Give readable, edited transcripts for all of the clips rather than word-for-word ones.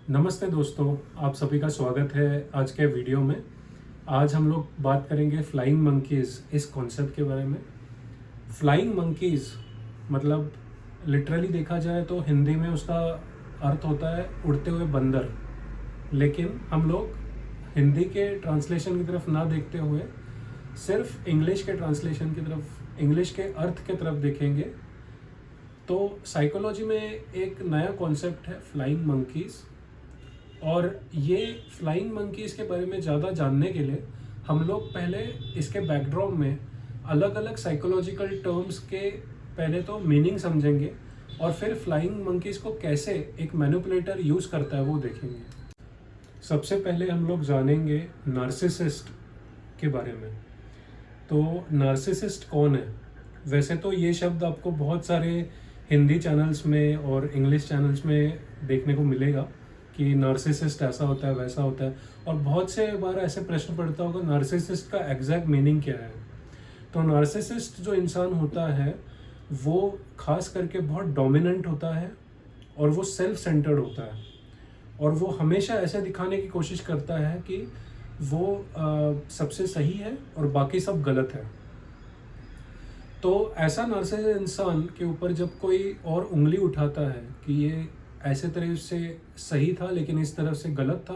नमस्ते दोस्तों, आप सभी का स्वागत है आज के वीडियो में। आज हम लोग बात करेंगे फ्लाइंग मंकीज़ इस कॉन्सेप्ट के बारे में। फ्लाइंग मंकीज़ मतलब लिटरली देखा जाए तो हिंदी में उसका अर्थ होता है उड़ते हुए बंदर। लेकिन हम लोग हिंदी के ट्रांसलेशन की तरफ ना देखते हुए सिर्फ इंग्लिश के ट्रांसलेशन की तरफ, इंग्लिश के अर्थ की तरफ देखेंगे। तो साइकोलॉजी में एक नया कॉन्सेप्ट है फ्लाइंग मंकीज़, और ये फ्लाइंग मंकीज़ के बारे में ज़्यादा जानने के लिए हम लोग पहले इसके बैकड्रॉप में अलग अलग साइकोलॉजिकल टर्म्स के पहले तो मीनिंग समझेंगे, और फिर फ्लाइंग मंकीज़ को कैसे एक मैनिपुलेटर यूज़ करता है वो देखेंगे। सबसे पहले हम लोग जानेंगे नार्सिसिस्ट के बारे में। तो नार्सिसिस्ट कौन है? वैसे तो ये शब्द आपको बहुत सारे हिंदी चैनल्स में और इंग्लिश चैनल्स में देखने को मिलेगा कि नार्सिसिस्ट ऐसा होता है, वैसा होता है, और बहुत से बार ऐसे प्रश्न पड़ता होगा नार्सिसिस्ट का एग्जैक्ट मीनिंग क्या है। तो नार्सिसिस्ट जो इंसान होता है वो खास करके बहुत डोमिनेंट होता है, और वो सेल्फ सेंटर्ड होता है, और वो हमेशा ऐसे दिखाने की कोशिश करता है कि वो सबसे सही है और बाकी सब गलत है। तो ऐसा नार्सिसिस्ट इंसान के ऊपर जब कोई और उंगली उठाता है कि ये ऐसे तरह से सही था लेकिन इस तरफ से गलत था,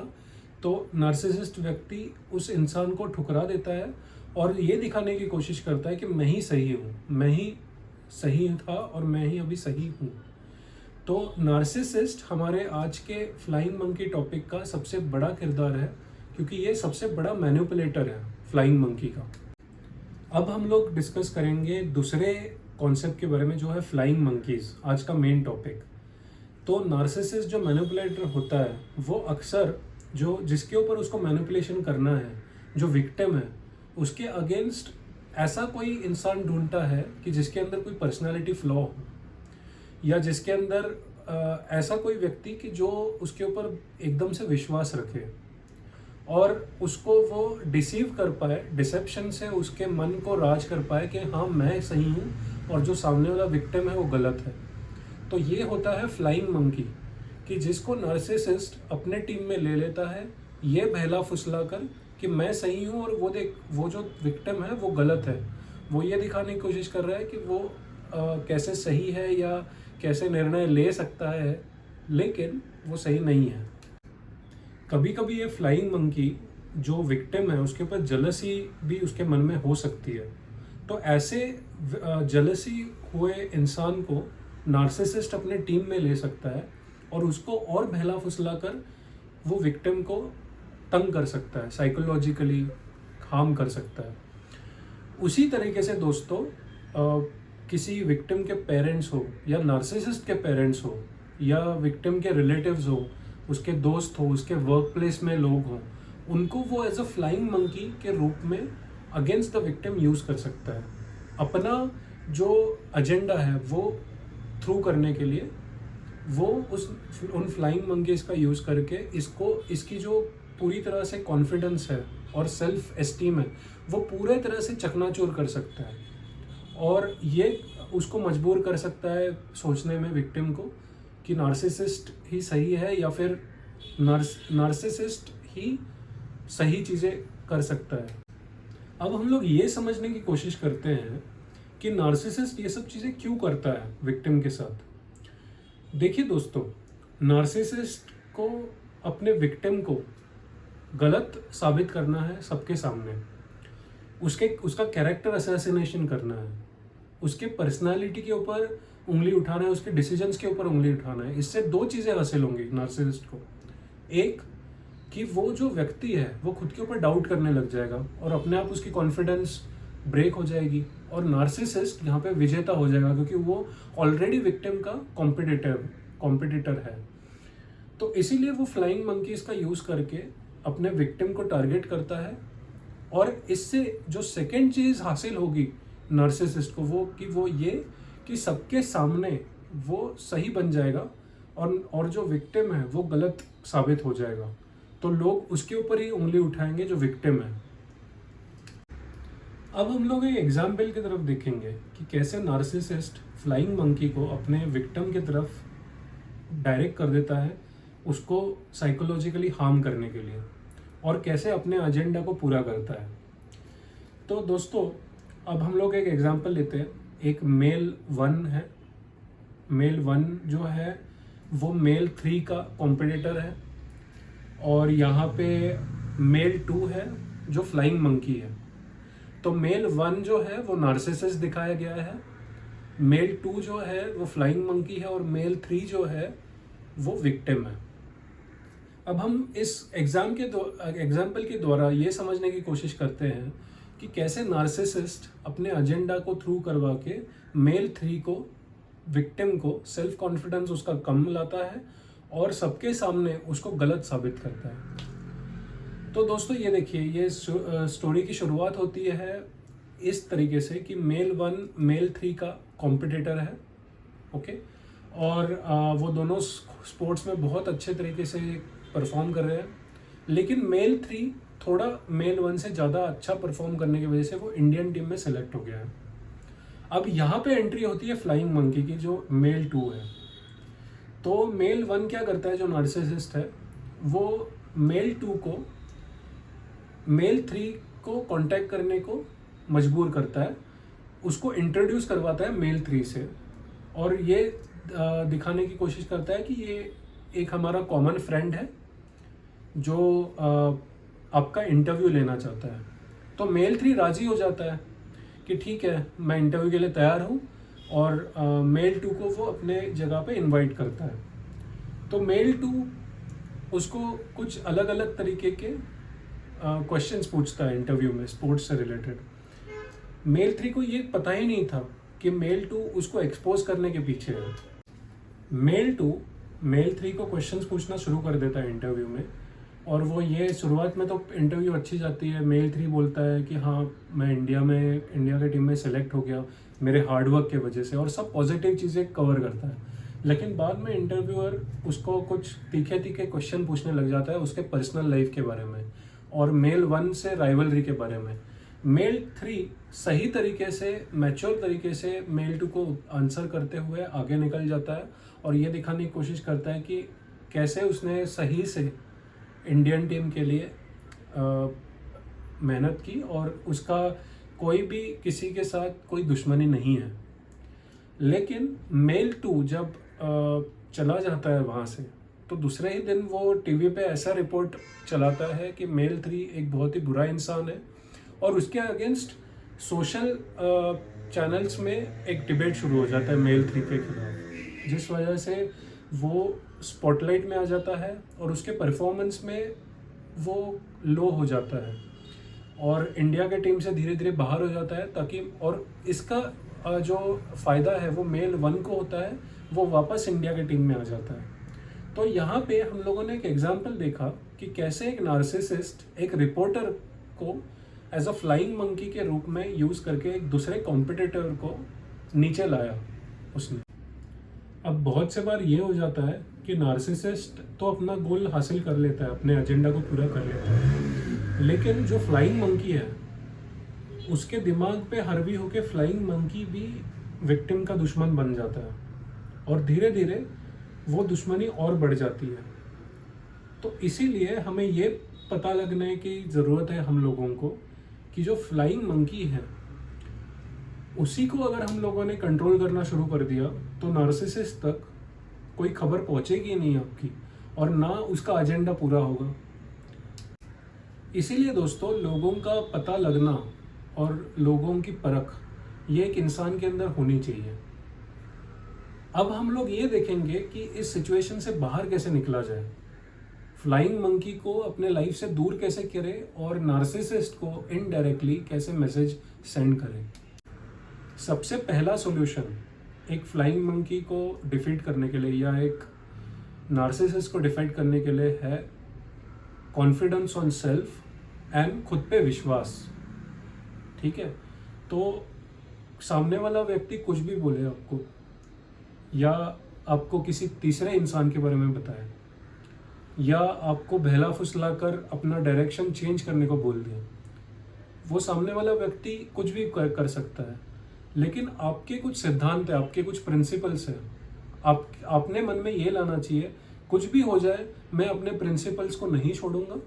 तो नार्सिसिस्ट व्यक्ति उस इंसान को ठुकरा देता है और ये दिखाने की कोशिश करता है कि मैं ही सही हूँ, मैं ही सही था और मैं ही अभी सही हूँ। तो नार्सिसिस्ट हमारे आज के फ्लाइंग मंकी टॉपिक का सबसे बड़ा किरदार है, क्योंकि ये सबसे बड़ा मैनिपुलेटर है फ्लाइंग मंकी का। अब हम लोग डिस्कस करेंगे दूसरे कॉन्सेप्ट के बारे में जो है फ्लाइंग मंकीज़, आज का मेन टॉपिक। तो नार्सिसिस्ट जो मैनिपुलेटर होता है वो अक्सर जो जिसके ऊपर उसको मैनिपुलेशन करना है, जो विक्टिम है, उसके अगेंस्ट ऐसा कोई इंसान ढूंढता है कि जिसके अंदर कोई पर्सनालिटी फ्लॉ हो, या जिसके अंदर ऐसा कोई व्यक्ति कि जो उसके ऊपर एकदम से विश्वास रखे और उसको वो डिसीव कर पाए, डिसेप्शन से उसके मन को राज कर पाए कि हाँ मैं सही हूँ और जो सामने वाला विक्टिम है वो गलत है। तो ये होता है फ्लाइंग मंकी, कि जिसको नार्सिसिस्ट अपने टीम में ले लेता है ये बहला फुसला कर कि मैं सही हूँ और वो देख वो जो विक्टिम है वो गलत है। वो ये दिखाने की कोशिश कर रहा है कि वो कैसे सही है या कैसे निर्णय ले सकता है, लेकिन वो सही नहीं है। कभी कभी ये फ्लाइंग मंकी जो विक्टिम है उसके ऊपर जलसी भी उसके मन में हो सकती है। तो ऐसे जलसी हुए इंसान को नार्सिसिस्ट अपने टीम में ले सकता है और उसको और बहला फुसला कर वो विक्टिम को तंग कर सकता है, साइकोलॉजिकली हार्म कर सकता है। उसी तरीके से दोस्तों किसी विक्टिम के पेरेंट्स हो या नार्सिसिस्ट के पेरेंट्स हो या विक्टिम के रिलेटिव्स हो, उसके दोस्त हो, उसके वर्क प्लेस में लोग हों, उनको वो एज अ फ्लाइंग मंकी के रूप में अगेंस्ट द विक्टिम यूज़ कर सकता है। अपना जो एजेंडा है वो थ्रू करने के लिए वो उन फ्लाइंग मंकीज़ का यूज़ करके इसकी जो पूरी तरह से कॉन्फिडेंस है और सेल्फ एस्टीम है वो पूरे तरह से चकनाचूर कर सकता है, और ये उसको मजबूर कर सकता है सोचने में विक्टिम को कि नार्सिसिस्ट ही सही है या फिर नार्सिसिस्ट ही सही चीज़ें कर सकता है। अब हम लोग ये समझने की कोशिश करते हैं कि नार्सिसिस्ट ये सब चीज़ें क्यों करता है विक्टिम के साथ। देखिए दोस्तों, नार्सिसिस्ट को अपने विक्टिम को गलत साबित करना है सबके सामने, उसका कैरेक्टर असैसिनेशन करना है, उसके पर्सनालिटी के ऊपर उंगली उठाना है, उसके डिसीजंस के ऊपर उंगली उठाना है। इससे दो चीज़ें हासिल होंगी नार्सिसिस्ट को। एक कि वो जो व्यक्ति है वो खुद के ऊपर डाउट करने लग जाएगा और अपने आप उसकी कॉन्फिडेंस ब्रेक हो जाएगी, और नार्सिसिस्ट यहाँ पे विजेता हो जाएगा क्योंकि वो ऑलरेडी विक्टिम का कॉम्पिटिटर है। तो इसीलिए वो फ्लाइंग मंकीज का यूज़ करके अपने विक्टिम को टारगेट करता है, और इससे जो सेकेंड चीज़ हासिल होगी नार्सिसिस्ट को वो ये कि सबके सामने वो सही बन जाएगा और जो विक्टिम है वो गलत साबित हो जाएगा। तो लोग उसके ऊपर ही उंगली उठाएंगे जो विक्टिम है। अब हम लोग एक एग्जाम्पल की तरफ देखेंगे कि कैसे नार्सिसिस्ट फ्लाइंग मंकी को अपने विक्टिम की तरफ डायरेक्ट कर देता है उसको साइकोलॉजिकली हार्म करने के लिए, और कैसे अपने एजेंडा को पूरा करता है। तो दोस्तों अब हम लोग एक एग्जांपल लेते हैं। एक मेल 1 है, मेल 1 जो है वो मेल 3 का कॉम्पिटिटर है, और यहाँ पे मेल 2 है जो फ्लाइंग मंकी है। तो मेल 1 जो है वो नार्सिसिस्ट दिखाया गया है, मेल 2 जो है वो फ्लाइंग मंकी है, और मेल 3 जो है वो विक्टिम है। अब हम इस एग्जाम्पल के द्वारा ये समझने की कोशिश करते हैं कि कैसे नार्सिसिस्ट अपने एजेंडा को थ्रू करवा के मेल 3 को, विक्टिम को, सेल्फ कॉन्फिडेंस उसका कम लाता है और सबके सामने उसको गलत साबित करता है। तो दोस्तों ये देखिए, ये स्टोरी की शुरुआत होती है इस तरीके से कि मेल 1 मेल 3 का कॉम्पिटिटर है, ओके, और वो दोनों स्पोर्ट्स में बहुत अच्छे तरीके से परफॉर्म कर रहे हैं, लेकिन मेल 3 थोड़ा मेल 1 से ज़्यादा अच्छा परफॉर्म करने की वजह से वो इंडियन टीम में सेलेक्ट हो गया है। अब यहाँ पे एंट्री होती है फ्लाइंग मंकी की, जो मेल 2 है। तो मेल 1 क्या करता है, जो नार्सिसिस्ट है, वो मेल 2 को मेल 3 को कांटेक्ट करने को मजबूर करता है, उसको इंट्रोड्यूस करवाता है मेल 3 से, और ये दिखाने की कोशिश करता है कि ये एक हमारा कॉमन फ्रेंड है जो आपका इंटरव्यू लेना चाहता है। तो मेल 3 राजी हो जाता है कि ठीक है, मैं इंटरव्यू के लिए तैयार हूँ, और मेल 2 को वो अपने जगह पे इनवाइट करता है। तो मेल 2 उसको कुछ अलग अलग तरीके के क्वेश्चंस पूछता है इंटरव्यू में, स्पोर्ट्स से रिलेटेड। मेल 3 को ये पता ही नहीं था कि मेल 2 उसको एक्सपोज करने के पीछे है। मेल 2 मेल 3 को क्वेश्चंस पूछना शुरू कर देता है इंटरव्यू में, और वो ये शुरुआत में तो इंटरव्यू अच्छी जाती है। मेल 3 बोलता है कि हाँ, मैं इंडिया के टीम में सेलेक्ट हो गया मेरे हार्डवर्क की वजह से, और सब पॉजिटिव चीज़ें कवर करता है। लेकिन बाद में इंटरव्यूअर उसको कुछ तीखे तीखे क्वेश्चन पूछने लग जाता है उसके पर्सनल लाइफ के बारे में, और मेल 1 से राइवलरी के बारे में। मेल 3 सही तरीके से, मैच्योर तरीके से मेल 2 को आंसर करते हुए आगे निकल जाता है, और ये दिखाने की कोशिश करता है कि कैसे उसने सही से इंडियन टीम के लिए मेहनत की, और उसका कोई भी किसी के साथ कोई दुश्मनी नहीं है। लेकिन मेल 2 जब चला जाता है वहाँ से, तो दूसरे ही दिन वो टीवी पे ऐसा रिपोर्ट चलाता है कि मेल 3 एक बहुत ही बुरा इंसान है, और उसके अगेंस्ट सोशल चैनल्स में एक डिबेट शुरू हो जाता है मेल 3 के खिलाफ, जिस वजह से वो स्पॉटलाइट में आ जाता है, और उसके परफॉर्मेंस में वो लो हो जाता है, और इंडिया के टीम से धीरे धीरे बाहर हो जाता है, ताकि, और इसका जो फ़ायदा है वो मेल 1 को होता है, वो वापस इंडिया के टीम में आ जाता है। तो यहाँ पे हम लोगों ने एक एग्जाम्पल देखा कि कैसे एक नार्सिसिस्ट एक रिपोर्टर को एज अ फ्लाइंग मंकी के रूप में यूज़ करके एक दूसरे कॉम्पिटिटर को नीचे लाया उसने। अब बहुत से बार ये हो जाता है कि नार्सिसिस्ट तो अपना गोल हासिल कर लेता है, अपने एजेंडा को पूरा कर लेता है, लेकिन जो फ्लाइंग मंकी है उसके दिमाग पे हावी होके फ्लाइंग मंकी भी विक्टिम का दुश्मन बन जाता है, और धीरे धीरे वो दुश्मनी और बढ़ जाती है। तो इसीलिए हमें ये पता लगने की ज़रूरत है हम लोगों को कि जो फ्लाइंग मंकी है उसी को अगर हम लोगों ने कंट्रोल करना शुरू कर दिया तो नार्सिसिस्ट तक कोई खबर पहुंचेगी नहीं आपकी, और ना उसका एजेंडा पूरा होगा। इसीलिए दोस्तों, लोगों का पता लगना और लोगों की परख ये एक इंसान के अंदर होनी चाहिए। अब हम लोग ये देखेंगे कि इस सिचुएशन से बाहर कैसे निकला जाए, फ्लाइंग मंकी को अपने लाइफ से दूर कैसे करें, और नार्सिसिस्ट को इनडायरेक्टली कैसे मैसेज सेंड करें। सबसे पहला सॉल्यूशन एक फ्लाइंग मंकी को डिफीट करने के लिए या एक नार्सिसिस्ट को डिफीट करने के लिए है कॉन्फिडेंस ऑन सेल्फ एंड खुद पे विश्वास। ठीक है, तो सामने वाला व्यक्ति कुछ भी बोले आपको, या आपको किसी तीसरे इंसान के बारे में बताए, या आपको बहला फुसला कर अपना डायरेक्शन चेंज करने को बोल दिया, वो सामने वाला व्यक्ति कुछ भी कर सकता है, लेकिन आपके कुछ सिद्धांत है, आपके कुछ प्रिंसिपल्स हैं। आपने मन में ये लाना चाहिए कुछ भी हो जाए मैं अपने प्रिंसिपल्स को नहीं छोड़ूंगा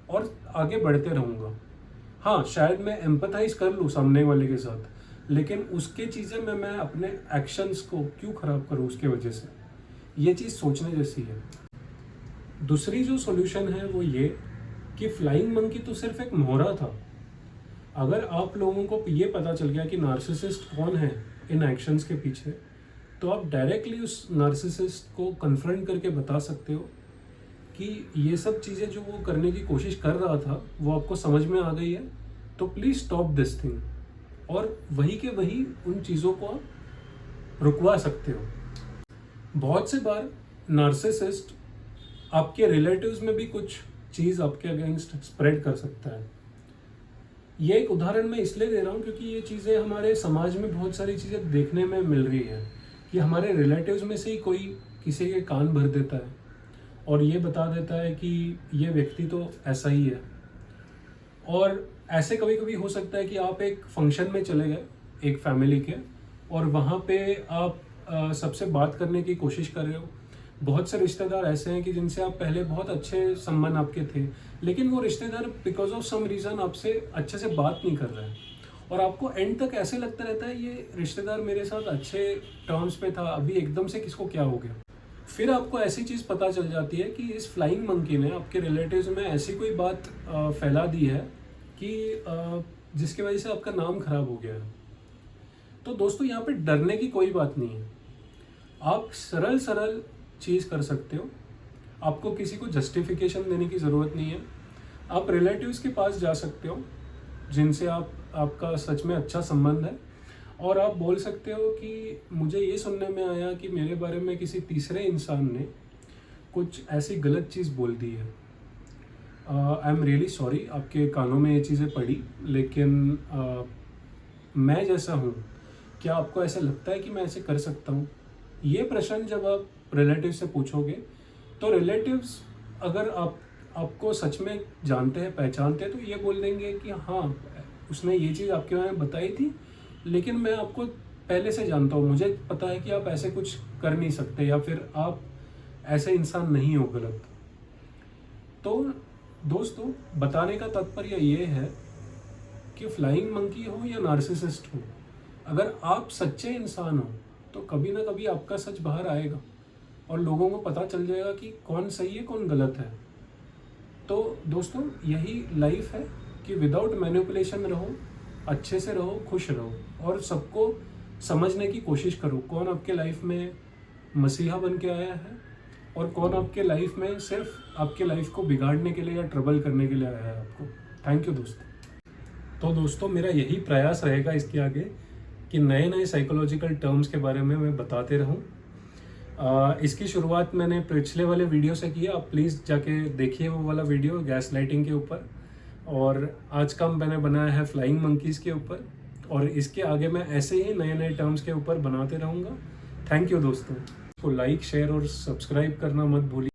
और आगे बढ़ते रहूंगा। हाँ, शायद मैं एम्पथाइज कर लूँ सामने वाले के साथ, लेकिन उसके चीज़ें में मैं अपने एक्शंस को क्यों ख़राब करूँ उसके वजह से। ये चीज़ सोचने जैसी है। दूसरी जो सॉल्यूशन है वो ये कि फ्लाइंग मंकी तो सिर्फ एक मोहरा था। अगर आप लोगों को ये पता चल गया कि नार्सिसिस्ट कौन है इन एक्शंस के पीछे, तो आप डायरेक्टली उस नार्सिसिस्ट को कन्फ्रंट करके बता सकते हो कि ये सब चीज़ें जो वो करने की कोशिश कर रहा था वो आपको समझ में आ गई है, तो प्लीज़ स्टॉप दिस थिंग। और वही के वही उन चीज़ों को आप रुकवा सकते हो। बहुत से बार नार्सिसिस्ट आपके रिलेटिव्स में भी कुछ चीज़ आपके अगेंस्ट स्प्रेड कर सकता है। ये एक उदाहरण मैं इसलिए दे रहा हूँ क्योंकि ये चीज़ें हमारे समाज में बहुत सारी चीज़ें देखने में मिल रही है कि हमारे रिलेटिव्स में से ही कोई किसी के कान भर देता है और ये बता देता है कि ये व्यक्ति तो ऐसा ही है। और ऐसे कभी कभी हो सकता है कि आप एक फंक्शन में चले गए एक फैमिली के, और वहाँ पे आप सबसे बात करने की कोशिश कर रहे हो। बहुत से रिश्तेदार ऐसे हैं कि जिनसे आप पहले बहुत अच्छे संबंध आपके थे, लेकिन वो रिश्तेदार बिकॉज ऑफ सम रीज़न आपसे अच्छे से बात नहीं कर रहे हैं, और आपको एंड तक ऐसे लगता रहता है ये रिश्तेदार मेरे साथ अच्छे टर्म्स पे था, अभी एकदम से किसको क्या हो गया। फिर आपको ऐसी चीज़ पता चल जाती है कि इस फ्लाइंग मंकी ने आपके रिलेटिव्स में ऐसी कोई बात फैला दी है कि जिसकी वजह से आपका नाम खराब हो गया है। तो दोस्तों, यहाँ पे डरने की कोई बात नहीं है। आप सरल सरल चीज़ कर सकते हो। आपको किसी को जस्टिफिकेशन देने की ज़रूरत नहीं है। आप रिलेटिव्स के पास जा सकते हो जिनसे आपका सच में अच्छा संबंध है, और आप बोल सकते हो कि मुझे ये सुनने में आया कि मेरे बारे में किसी तीसरे इंसान ने कुछ ऐसी गलत चीज़ बोल दी है। आई एम रियली सॉरी आपके कानों में ये चीज़ें पड़ी, लेकिन मैं जैसा हूँ, क्या आपको ऐसा लगता है कि मैं ऐसे कर सकता हूँ? ये प्रश्न जब आप रिलेटिव से पूछोगे तो रिलेटिव्स अगर आपको सच में जानते हैं, पहचानते हैं, तो ये बोल देंगे कि हाँ, उसने ये चीज़ आपके बारे में बताई थी, लेकिन मैं आपको पहले से जानता हूँ, मुझे पता है कि आप ऐसे कुछ कर नहीं सकते, या फिर आप ऐसे इंसान नहीं हो गलत। तो दोस्तों, बताने का तात्पर्य ये है कि फ्लाइंग मंकी हो या नार्सिसिस्ट हो, अगर आप सच्चे इंसान हो तो कभी ना कभी आपका सच बाहर आएगा और लोगों को पता चल जाएगा कि कौन सही है कौन गलत है। तो दोस्तों, यही लाइफ है कि विदाउट मैनिपुलेशन रहो, अच्छे से रहो, खुश रहो, और सबको समझने की कोशिश करो कौन आपके लाइफ में मसीहा बन के आया है और कौन आपके लाइफ में सिर्फ आपके लाइफ को बिगाड़ने के लिए या ट्रबल करने के लिए आया है आपको। थैंक यू दोस्तों। तो दोस्तों, मेरा यही प्रयास रहेगा इसके आगे कि नए नए साइकोलॉजिकल टर्म्स के बारे में मैं बताते रहूं। इसकी शुरुआत मैंने पिछले वाले वीडियो से की है, आप प्लीज़ जाके देखिए वो वाला वीडियो गैस लाइटिंग के ऊपर, और आज का मैंने बनाया है फ्लाइंग मंकीज़ के ऊपर, और इसके आगे मैं ऐसे ही नए नए टर्म्स के ऊपर बनाते रहूँगा। थैंक यू दोस्तों। तो लाइक, शेयर और सब्सक्राइब करना मत भूलिए।